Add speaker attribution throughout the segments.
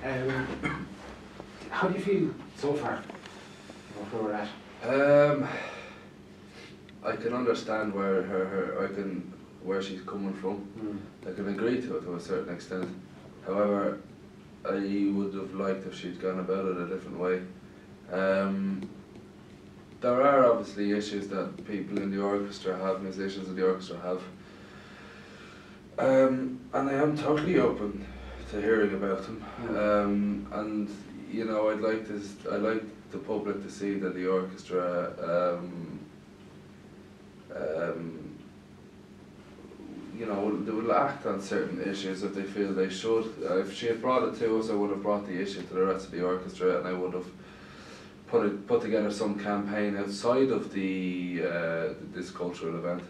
Speaker 1: How do you feel so far? Where we're at?
Speaker 2: I can understand where she's coming from. I can agree to it to a certain extent. However, I would have liked if she'd gone about it a different way. There are obviously issues that people in the orchestra have, musicians in the orchestra have. And I am totally open to hearing about them. And you know, I'd like the public to see that the orchestra you know, they will act on certain issues if they feel they should. If she had brought it to us, I would have brought the issue to the rest of the orchestra, and I would have put together some campaign outside of the this cultural event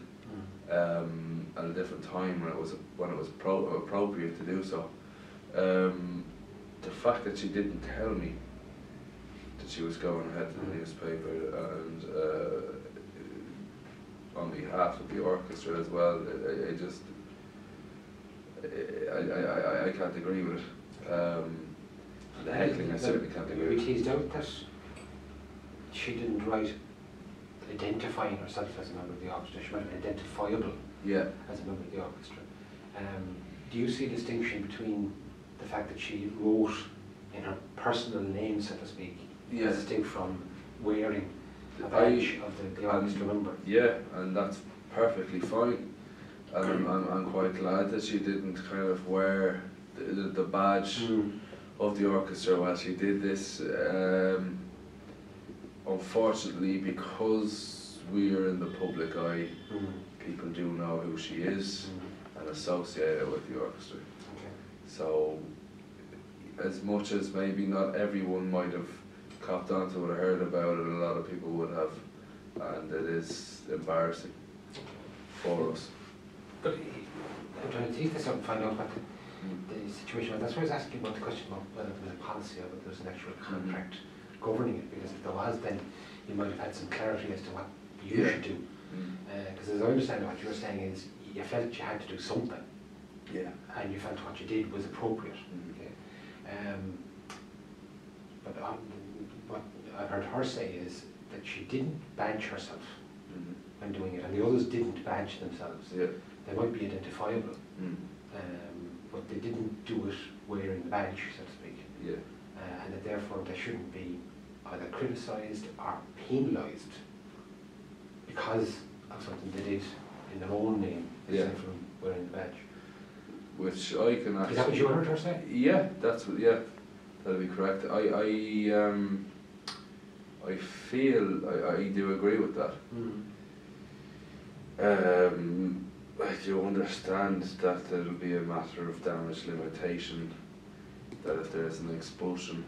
Speaker 2: at a different time when it was appropriate to do so. The fact that she didn't tell me that she was going ahead to the newspaper and on behalf of the orchestra as well, I can't agree with it. The heckling, I certainly can't agree with it.
Speaker 1: We teased out that she didn't write identifying herself as a member of the orchestra. She wrote identifiable as a member of the orchestra. Do you see a distinction between the fact that she wrote in her personal name, so to speak, as distinct from wearing a badge of the orchestra member?
Speaker 2: Yeah, and that's perfectly fine. And I'm quite glad that she didn't kind of wear the badge of the orchestra while she did this. Unfortunately, because we are in the public eye, people do know who she is and associate her with the orchestra. So, as much as maybe not everyone might have copped onto it or heard about it, a lot of people would have, and it is embarrassing for us.
Speaker 1: But I'm trying to tease this out and find out what the situation was. That's why I was asking about the question about whether there was a policy or whether there was an actual contract governing it, because if there was, then you might have had some clarity as to what you should do. Because as I understand it, what you were saying is you felt you had to do something, and you felt what you did was appropriate. But what I've heard her say is that she didn't badge herself when doing it, and the others didn't badge themselves. They might be identifiable, but they didn't do it wearing the badge, so to speak. And that therefore they shouldn't be either criticised or penalised because of something they did in their own name, aside from wearing the badge.
Speaker 2: Which I can actually...
Speaker 1: Is that what you heard her say?
Speaker 2: Yeah, that's what, that'll be correct. I feel, I do agree with that. I do understand that it'll be a matter of damage limitation, that if there's an expulsion,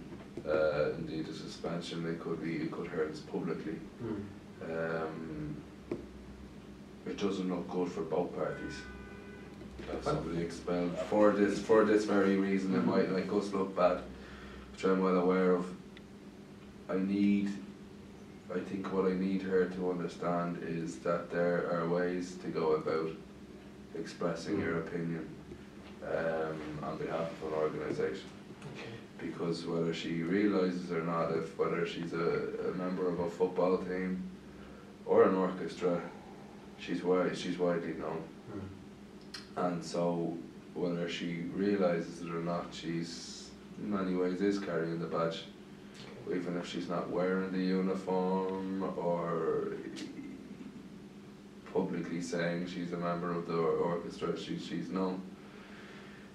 Speaker 2: indeed a suspension, it could hurt us publicly. It doesn't look good for both parties. Have somebody expelled for this very reason. It might make us look bad, which I'm well aware of. I think what I need her to understand is that there are ways to go about expressing your opinion on behalf of an organisation. Because whether she realises or not, whether she's a member of a football team or an orchestra, she's widely known. And so whether she realises it or not, she's in many ways is carrying the badge. Even if she's not wearing the uniform or publicly saying she's a member of the orchestra, she's known.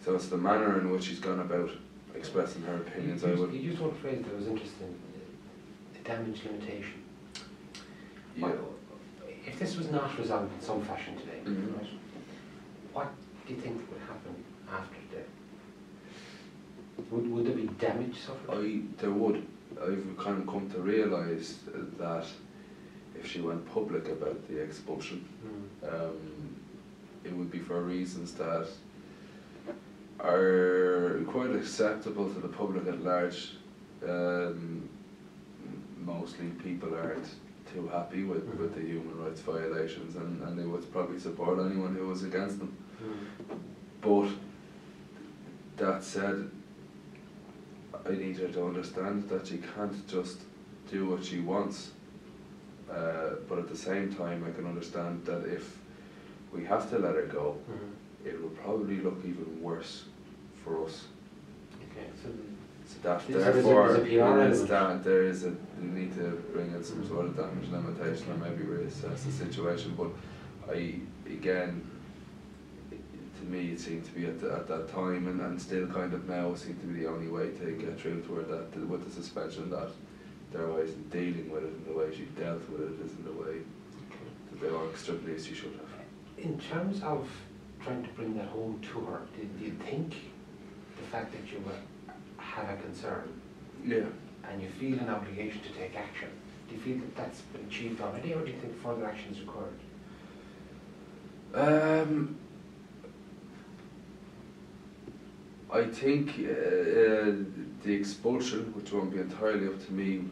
Speaker 2: So it's the manner in which she's gone about expressing her opinions.
Speaker 1: You used one phrase that was interesting, the damage limitation. If this was not resolved in some fashion today, right, what do you think would happen after today? Would there be damage suffered?
Speaker 2: There would. I've kind of come to realise that if she went public about the expulsion, it would be for reasons that are quite acceptable to the public at large. Mostly people aren't too happy with the human rights violations, and they would probably support anyone who was against them. But that said, I need her to understand that she can't just do what she wants. But at the same time, I can understand that if we have to let her go, it will probably look even worse for us.
Speaker 1: Okay, so
Speaker 2: that
Speaker 1: there's
Speaker 2: therefore,
Speaker 1: a PR
Speaker 2: understand there is a, you need to bring in some sort of damage limitation or maybe reassess the situation. But again, to me it seemed to be at that time and still kind of now seemed to be the only way to get through to her, that with the suspension, that their ways of dealing with it and the way she dealt with it isn't the way that the orchestra believes she should have.
Speaker 1: In terms of trying to bring that home to her, do you think the fact that you had a concern, and you feel an obligation to take action, do you feel that that's been achieved already, or do you think further action is required?
Speaker 2: I think the expulsion, which won't be entirely up to me,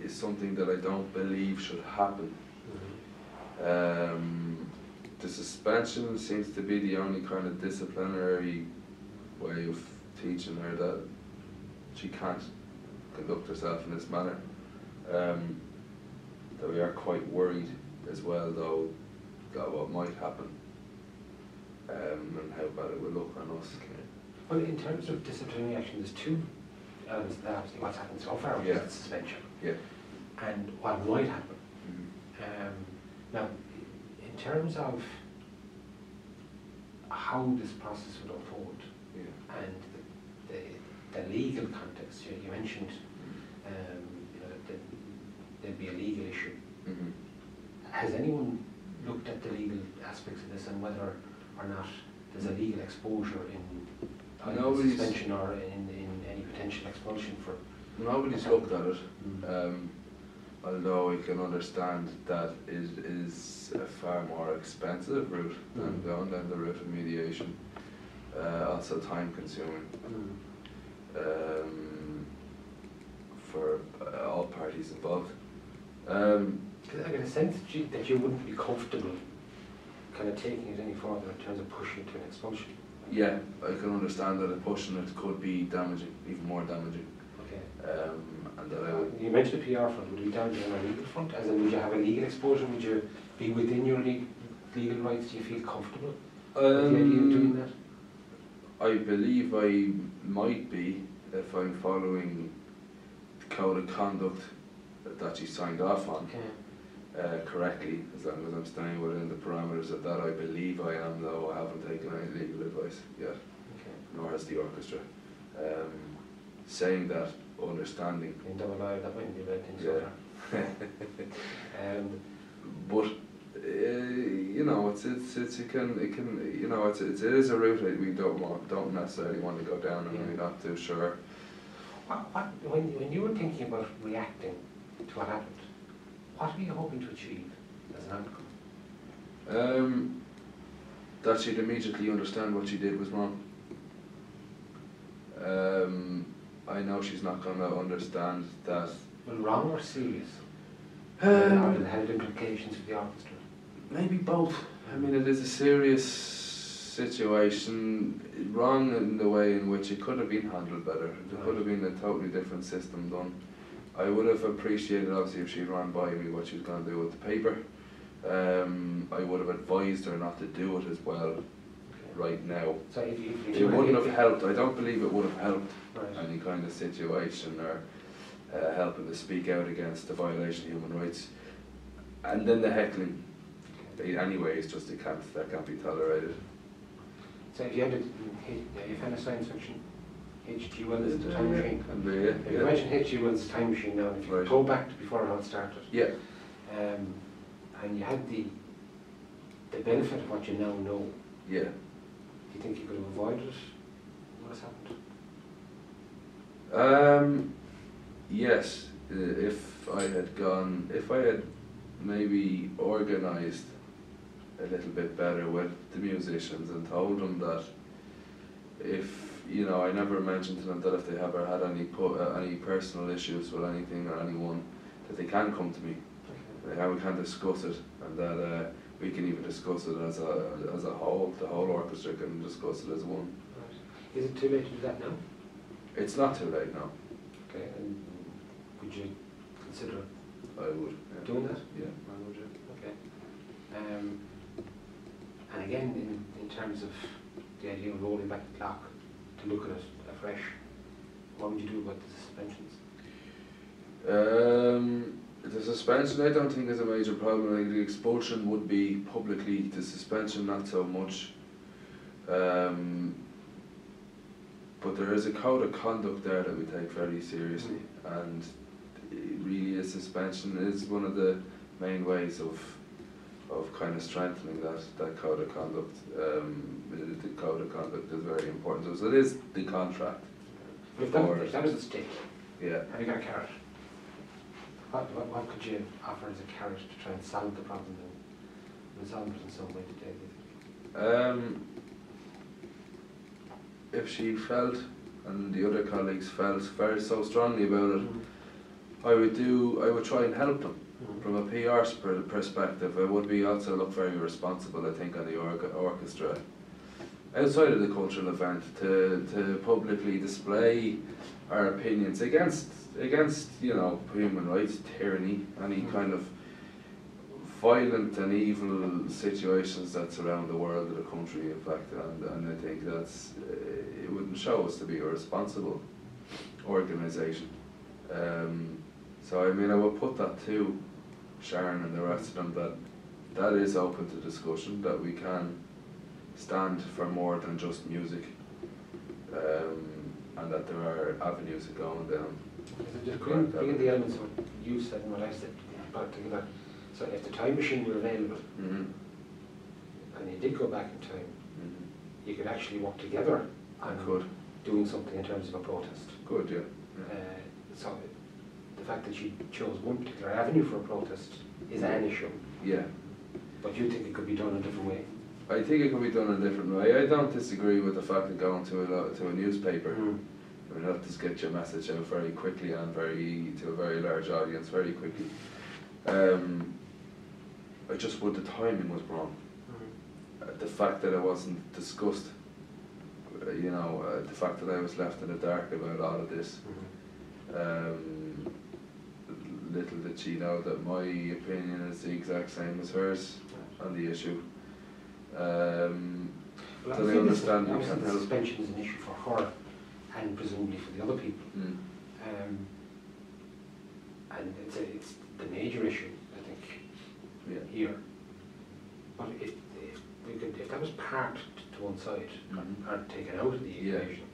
Speaker 2: is something that I don't believe should happen. The suspension seems to be the only kind of disciplinary way of teaching her that she can't conduct herself in this manner. That we are quite worried as well, though, about what might happen and how bad it will look on us.
Speaker 1: Well, in terms of disciplinary action, there's two elements to that. Obviously, what's happened so far, which is the suspension, and what might happen. Now, in terms of how this process would unfold, and the legal context, you mentioned that there'd be a legal issue. Has anyone looked at the legal aspects of this and whether or not there's a legal exposure in suspension or in any potential expulsion for?
Speaker 2: Nobody's looked at it, although I can understand that it is a far more expensive route than going down the route of mediation, also time consuming for all parties involved.
Speaker 1: I get a sense that you wouldn't be comfortable kind of taking it any further in terms of pushing it to an expulsion.
Speaker 2: Yeah, I can understand that pushing it could be damaging, even more damaging.
Speaker 1: Okay.
Speaker 2: And that I would.
Speaker 1: You mentioned the PR front. Would it be damaging on a legal front? As in, would you have a legal exposure? Would you be within your legal rights? Do you feel comfortable with the idea of doing that?
Speaker 2: I believe I might be if I'm following the code of conduct that she signed off on. Correctly, as long as I'm staying within the parameters of that. I believe I am, though I haven't taken any legal advice yet, nor has the orchestra. Saying that, understanding.
Speaker 1: In double eye, that might be a bad thing.
Speaker 2: But you know, it is a route that we don't necessarily want to go down, and we're not too sure.
Speaker 1: When you were thinking about reacting to what happened, what were you hoping to achieve as an outcome?
Speaker 2: That she'd immediately understand what she did was wrong. I know she's not going to understand that.
Speaker 1: Well, wrong or serious? Or it had implications for the orchestra?
Speaker 2: Maybe both. I mean, it is a serious situation. Wrong in the way in which it could have been handled better. It could have been a totally different system done. I would have appreciated, obviously, if she'd run by me what she was going to do with the paper. I would have advised her not to do it as well right now.
Speaker 1: So if
Speaker 2: it wouldn't have helped. I don't believe it would have helped any kind of situation or helping to speak out against the violation of human rights. And then the heckling, anyway, it's just that can't be tolerated.
Speaker 1: So if you had a science fiction, H.G. Wells' The Time Machine. If you imagine H.G. Wells' Time Machine now, if you go back to before it all started, and you had the benefit of what you now know, do you think you could have avoided what has happened?
Speaker 2: Yes, if I had maybe organised a little bit better with the musicians and told them that I never mentioned to them that if they ever had any personal issues with anything or anyone, that they can come to me. We can discuss it, and that we can even discuss it as a whole. The whole orchestra can discuss it as one.
Speaker 1: Is it too late to do that now?
Speaker 2: It's not too late now.
Speaker 1: Okay, and would you consider
Speaker 2: I would. Yeah.
Speaker 1: doing that?
Speaker 2: Yeah, I would. Yeah.
Speaker 1: Okay. And again, in terms of the idea of rolling back the clock to look at it afresh, what would you do about the suspensions?
Speaker 2: The suspension I don't think is a major problem. Like the expulsion would be publicly, the suspension not so much. But there is a code of conduct there that we take very seriously, and really a suspension is one of the main ways of kind of strengthening that code of conduct. The code of conduct is very important. So it is the contract.
Speaker 1: If that was at stake,
Speaker 2: yeah.
Speaker 1: have you got a carrot? What could you offer as a carrot to try and solve the problem and resolve it in some way today?
Speaker 2: If she felt, and the other colleagues felt so strongly about it, I would try and help them. From a PR perspective, I would be also look very responsible, I think, on the orchestra. Outside of the cultural event, to publicly display our opinions against human rights, tyranny, any kind of violent and evil situations that surround the world or the country, in fact, and I think that's it wouldn't show us to be a responsible organisation. So I mean, I would put that to Sharon and the rest of them, that is open to discussion, that we can stand for more than just music, and that there are avenues of going down.
Speaker 1: Just bringing the elements of what you said and what I said back together. So if the time machine were available, and you did go back in time, you could actually work together on doing something in terms of a protest.
Speaker 2: Good, yeah.
Speaker 1: So the fact that you chose one particular avenue for a protest is an issue.
Speaker 2: Yeah.
Speaker 1: But you think it could be done a different way?
Speaker 2: I think it could be done a different way. I don't disagree with the fact of going to a newspaper. I mean, that just get your message out very quickly and to a very large audience very quickly. I just would, the timing was wrong. The fact that it wasn't discussed, the fact that I was left in the dark about all of this. Little did she know that my opinion is the exact same as hers on the issue.
Speaker 1: Well, I understand the suspension is an issue for her and presumably for the other people. And it's the major issue, I think, here. But if that was parked to one side or taken out of the equation,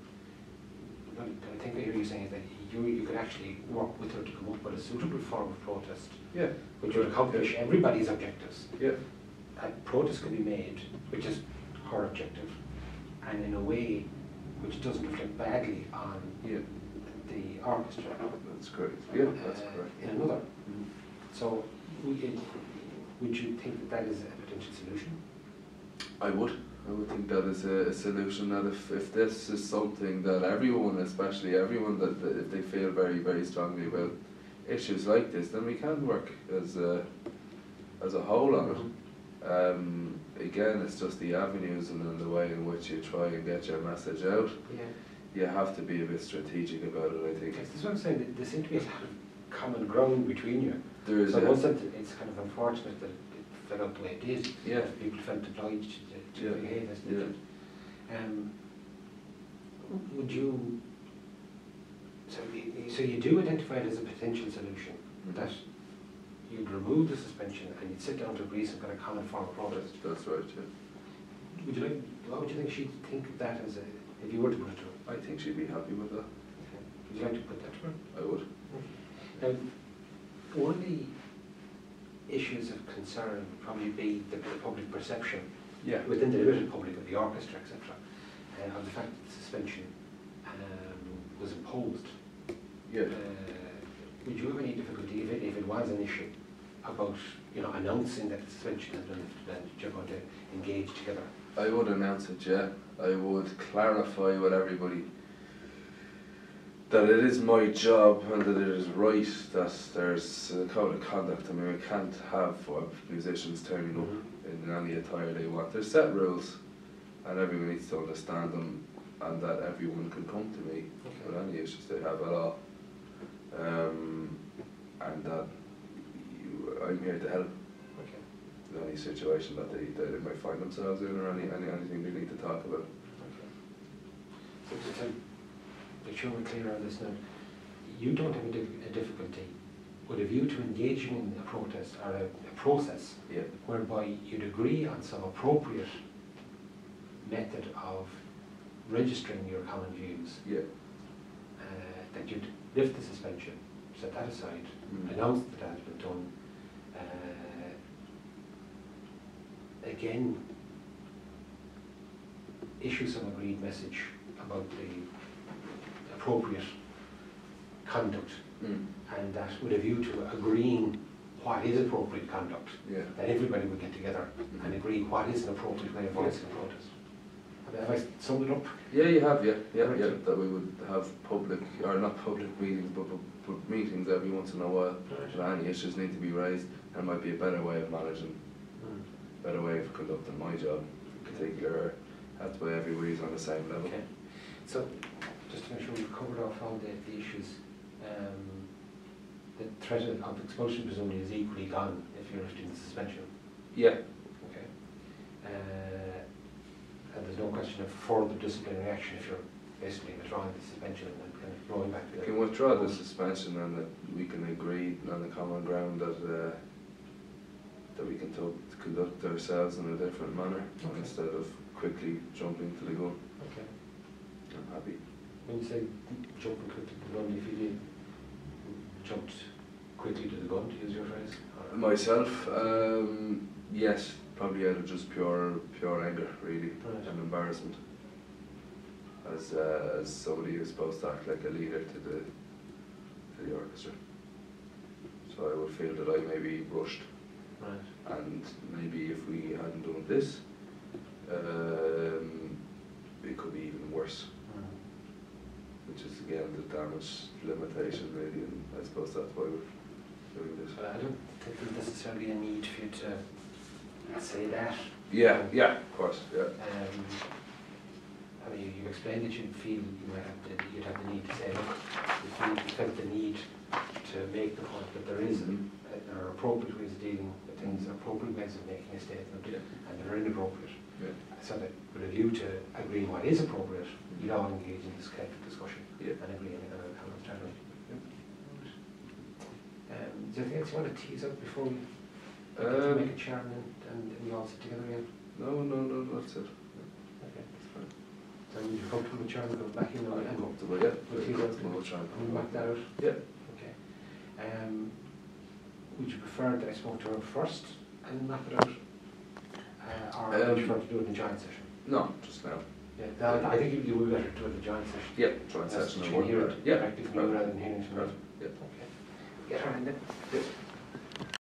Speaker 1: I think I hear you saying is that you could actually work with her to come up with a suitable form of protest, which would accomplish everybody's objectives. A protest could be made, which is her objective, and in a way which doesn't reflect badly on the orchestra.
Speaker 2: That's correct. Yeah, that's correct.
Speaker 1: In another. So, would you think that is a potential solution? I would
Speaker 2: think that is a solution, that if this is something that everyone, especially everyone, that if they feel very, very strongly about issues like this, then we can work as a whole on it. Again, it's just the avenues and then the way in which you try and get your message out. You have to be a bit strategic about it, I think.
Speaker 1: That's what I'm saying. There seems to be a lot of common ground between you.
Speaker 2: There is.
Speaker 1: So in one sense, it's kind of unfortunate that it fell out the way it did. People felt obliged to behave as they did. Would you? So you do identify it as a potential solution that you'd remove the suspension and you'd sit down to agree some kind of common form of protest.
Speaker 2: That's right. Yeah.
Speaker 1: Would you like? What would you think she'd think of that as if you were to put it to her?
Speaker 2: I think she'd be happy with that.
Speaker 1: Okay. Would you like to put that to her?
Speaker 2: I would.
Speaker 1: Now, one of the issues of concern would probably be the public perception within the limited public of the orchestra, etc., of the fact that the suspension was imposed. Would you have any difficulty if it was an issue about announcing that the suspension has been lifted and you're going to engage together?
Speaker 2: I would announce it, I would clarify with everybody that it is my job and that it is right that there's a code of conduct. I mean, we can't have musicians turning up in any attire they want. There's set rules and everyone needs to understand them. and that everyone can come to me with any issues they have at all. And that I'm here to help in any situation that they might find themselves in, or anything they need to talk about.
Speaker 1: So to make sure we're clear on this now, you don't have a difficulty with a view to engaging in a protest or a process whereby you'd agree on some appropriate method of registering your common views, that you'd lift the suspension, set that aside, announce that that has been done, again issue some agreed message about the appropriate conduct, and that with a view to agreeing what is appropriate conduct, that everybody would get together and agree what is an appropriate way of voicing a protest. Have I summed it up?
Speaker 2: Yeah, you have, that we would have public, or not public meetings, but meetings every once in a while. If any issues need to be raised, there might be a better way of managing, better way of conducting my job in particular. That's why everybody's on the same level.
Speaker 1: Okay. So, just to make sure we've covered off all the issues, the threat of expulsion presumably is equally gone if you're lifting the suspension?
Speaker 2: Yeah.
Speaker 1: Okay. And there's no question of further disciplinary action if you're basically withdrawing the suspension and kind of going back to the...
Speaker 2: You can withdraw the suspension, and that we can agree on the common ground that that we can conduct ourselves in a different manner instead of quickly jumping to the gun.
Speaker 1: Okay.
Speaker 2: I'm happy.
Speaker 1: When you say jumping quickly to the gun, if you did jumped quickly to the gun, to use your phrase? Or?
Speaker 2: Myself, yes, probably out of just pure anger, really, and embarrassment. As somebody who's supposed to act like a leader to the orchestra. So I would feel that I maybe rushed. Right. And maybe if we hadn't done this, it could be even worse. Which is again the damage limitation, really, and I suppose that's why we're doing this.
Speaker 1: I don't think there's necessarily a need for you to say that.
Speaker 2: Yeah, of course,
Speaker 1: I mean, you explained that you'd feel you'd have the need to say, look, you felt the need to make the point that there is there are appropriate ways of dealing with things, appropriate ways of making a statement, and they're inappropriate. So that with a view to agreeing what is appropriate, you'd all engage in this collective discussion and agree on a common strategy. Is there anything else you want to tease out before we make a chairman and we all sit together again?
Speaker 2: No, that's it.
Speaker 1: Okay, that's fine. So you're comfortable with chairman going back in?
Speaker 2: I'm comfortable,
Speaker 1: We'll try and back that out?
Speaker 2: Yeah.
Speaker 1: Okay. Would you prefer that I spoke to her first and map it out? Or would you prefer to do it in a joint session?
Speaker 2: No, just now.
Speaker 1: Yeah, I think you would be better to do it in a joint session.
Speaker 2: Yeah, joint session.
Speaker 1: You can hear it directly from you rather than hearing it from me.
Speaker 2: Yeah.
Speaker 1: Okay. Get her in there.